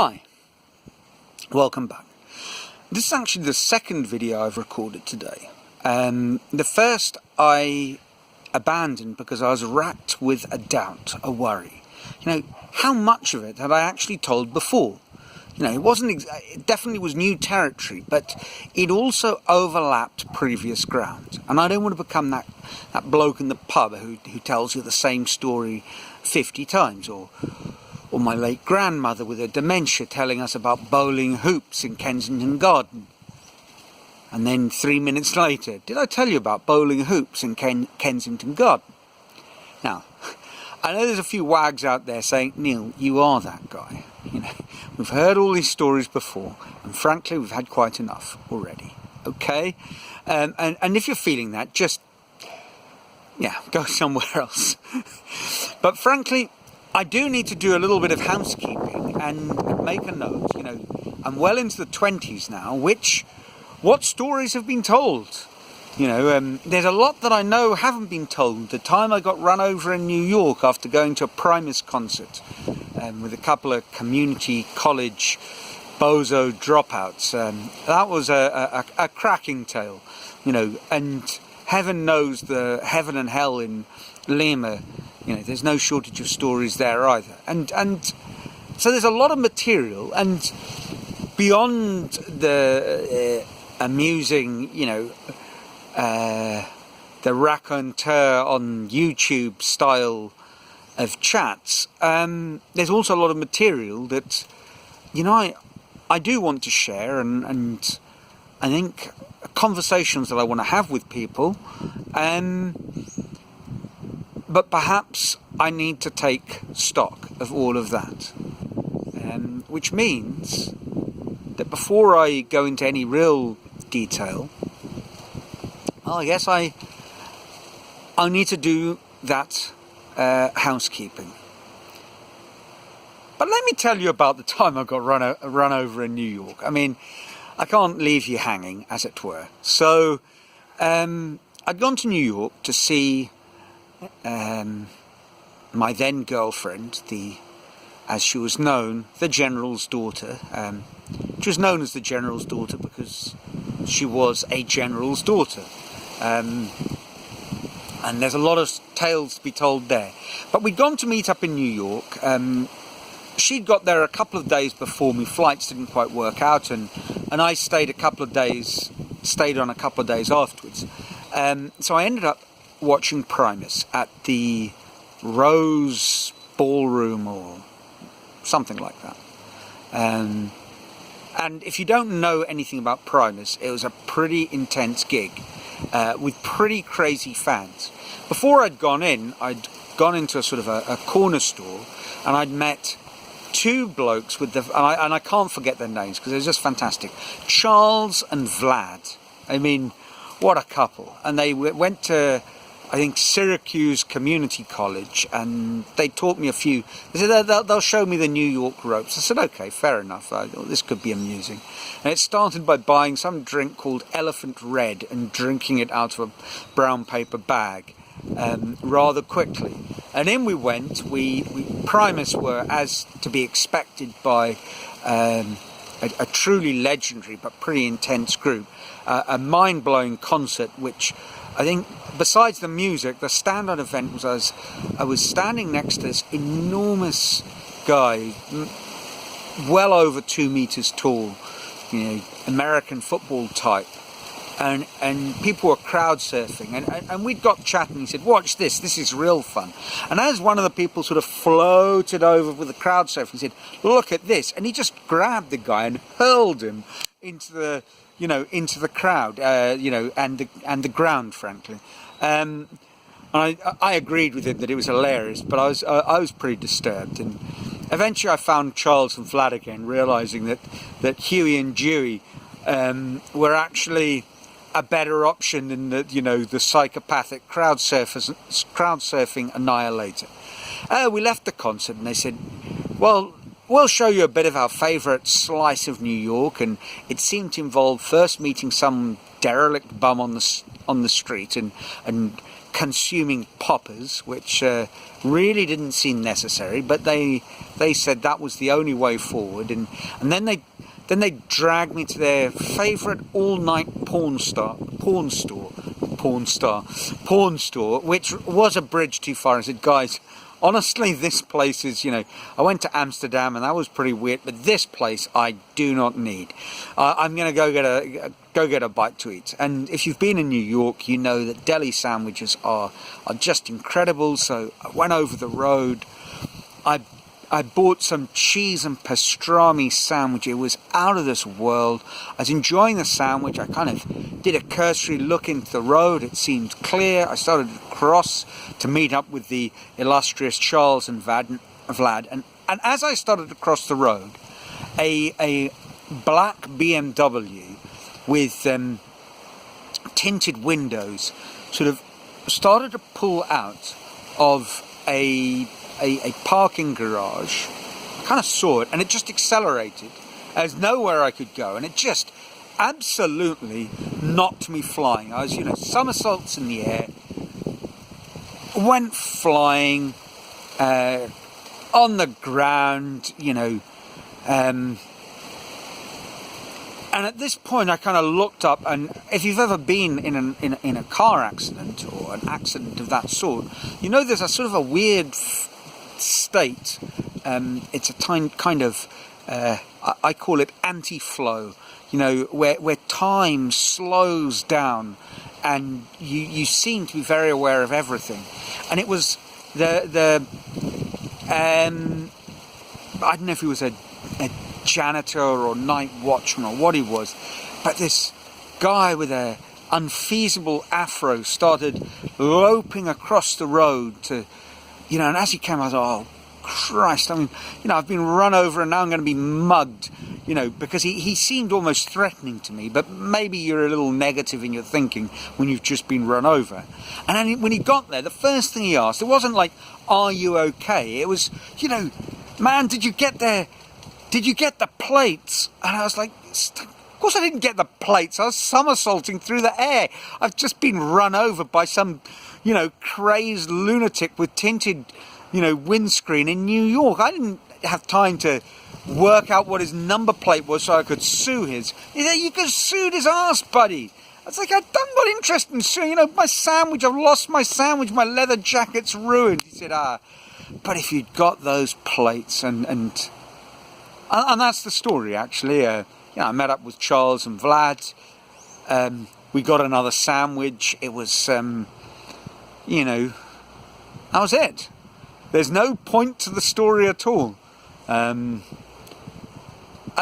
Hi, welcome back. This is actually the second video I've recorded today. The first I abandoned because I was racked with a doubt, a worry. How much of it had I actually told before? It definitely was new territory, but it also overlapped previous ground. And I don't want to become that bloke in the pub who tells you the same story 50 times, or my late grandmother with her dementia telling us about bowling hoops in Kensington Garden. And then 3 minutes later, did I tell you about bowling hoops in Kensington Garden? Now, I know there's a few wags out there saying, Neil, you are that guy. We've heard all these stories before, and frankly, we've had quite enough already. Okay? And if you're feeling that, just, go somewhere else. But frankly, I do need to do a little bit of housekeeping and make a note. I'm well into the 20s now, what stories have been told? There's a lot that I know haven't been told. The time I got run over in New York after going to a Primus concert with a couple of community college bozo dropouts. That was a cracking tale, and heaven knows the heaven and hell in Lima. There's no shortage of stories there either. And so there's a lot of material, and beyond the amusing, the raconteur on YouTube style of chats, there's also a lot of material that, I do want to share, and I think conversations that I want to have with people, but perhaps I need to take stock of all of that, which means that before I go into any real detail, I guess I need to do that housekeeping. But let me tell you about the time I got run over in New York. I can't leave you hanging, as it were. So I'd gone to New York to see my then girlfriend, as she was known, the General's daughter. She was known as the General's daughter because she was a General's daughter. And there's a lot of tales to be told there. But we'd gone to meet up in New York. She'd got there a couple of days before me. Flights didn't quite work out, and I stayed on a couple of days afterwards. So I ended up watching Primus at the Rose Ballroom or something like that. And if you don't know anything about Primus, it was a pretty intense gig with pretty crazy fans. Before I'd gone into a sort of a corner store, and I'd met two blokes with and I can't forget their names because they're just fantastic. Charles and Vlad. What a couple. And they went to, I think, Syracuse Community College, and they taught me a few. They said they'll show me the New York ropes. I said, okay, fair enough. This could be amusing. And it started by buying some drink called Elephant Red and drinking it out of a brown paper bag rather quickly. And in we went. Primus were, as to be expected by a truly legendary but pretty intense group, a mind-blowing concert, which I think, besides the music, the standout event was I was standing next to this enormous guy, well over 2 meters tall, American football type, and people were crowd surfing, and we'd got chatting. He said, "Watch this is real fun." And as one of the people sort of floated over with the crowd surfing, he said, "Look at this," and he just grabbed the guy and hurled him into the crowd, and the ground, frankly. And I agreed with him that it was hilarious, but I was pretty disturbed. And eventually I found Charles and Vlad again, realizing that Huey and Dewey were actually a better option than the psychopathic crowd surfing annihilator. We left the concert, and they said, "Well, we'll show you a bit of our favourite slice of New York," and it seemed to involve first meeting some derelict bum on the street and consuming poppers, which really didn't seem necessary, but they said that was the only way forward, and then they dragged me to their favourite all-night porn store, which was a bridge too far. I said, guys, honestly, this place is, I went to Amsterdam and that was pretty weird, but this place I do not need. I'm going to go get a bite to eat. And if you've been in New York, you know that deli sandwiches are just incredible. So I went over the road. I bought some cheese and pastrami sandwich. It was out of this world. I was enjoying the sandwich. I kind of did a cursory look into the road. It seemed clear. I started to cross to meet up with the illustrious Charles and Vlad. And as I started to cross the road, a black BMW with tinted windows sort of started to pull out of a parking garage. I kind of saw it and it just accelerated. There's nowhere I could go and it just absolutely knocked me flying. I was, somersaults in the air, went flying on the ground, and at this point I kind of looked up, and if you've ever been in a car accident or an accident of that sort, there's a sort of a weird state. It's a kind of I call it anti-flow, where time slows down and you seem to be very aware of everything. And it was the I don't know if he was a janitor or night watchman or what he was, but this guy with a unfeasible afro started loping across the road to, and as he came, I thought, oh Christ, I've been run over and now I'm going to be mugged, because he seemed almost threatening to me, but maybe you're a little negative in your thinking when you've just been run over. And then when he got there, the first thing he asked, it wasn't like, are you okay? It was, man, did you get there? Did you get the plates? And I was like, of course I didn't get the plates. I was somersaulting through the air. I've just been run over by some, crazed lunatic with tinted, windscreen in New York. I didn't have time to work out what his number plate was so I could sue his. He said, you could sue his ass, buddy. I was like, I'm not interested in suing. My sandwich, I've lost my sandwich. My leather jacket's ruined. He said, but if you'd got those plates and that's the story, actually. I met up with Charles and Vlad. We got another sandwich. It was, that was it. There's no point to the story at all. I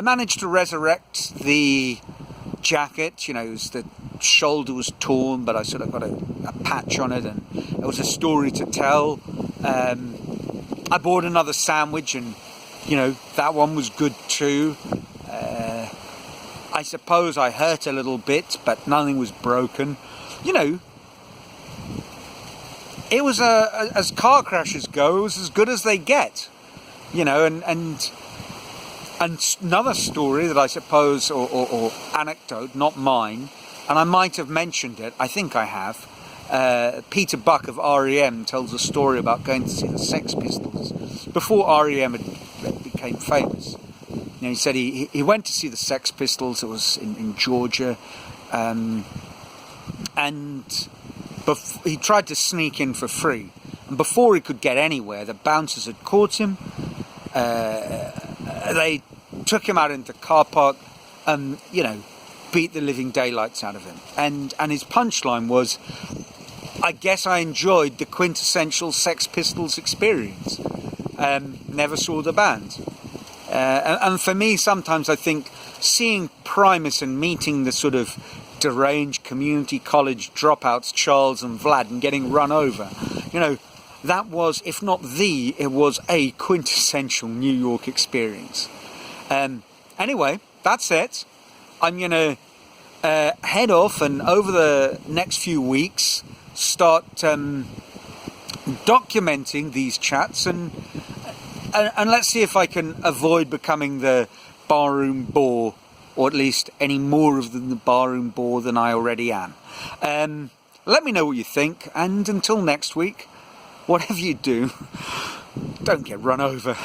managed to resurrect the jacket. The shoulder was torn, but I sort of got a patch on it, and it was a story to tell. I bought another sandwich, and that one was good too. I suppose I hurt a little bit, but nothing was broken. It was as car crashes go, it was as good as they get. And another story that I suppose, or anecdote, not mine, and I might have mentioned it, I think I have. Peter Buck of REM tells a story about going to see the Sex Pistols before REM became famous. He said he went to see the Sex Pistols. It was in Georgia, and he tried to sneak in for free. And before he could get anywhere, the bouncers had caught him. They took him out into the car park and, beat the living daylights out of him. And his punchline was, I guess I enjoyed the quintessential Sex Pistols experience. Never saw the band. And for me, sometimes I think seeing Primus and meeting the sort of deranged community college dropouts, Charles and Vlad, and getting run over, that was, if not it was a quintessential New York experience. Anyway, that's it. I'm going to head off and over the next few weeks start documenting these chats and let's see if I can avoid becoming the barroom bore, or at least any more of the barroom bore than I already am. Let me know what you think, and until next week, whatever you do, don't get run over.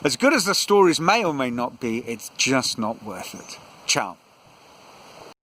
As good as the stories may or may not be, it's just not worth it. Ciao.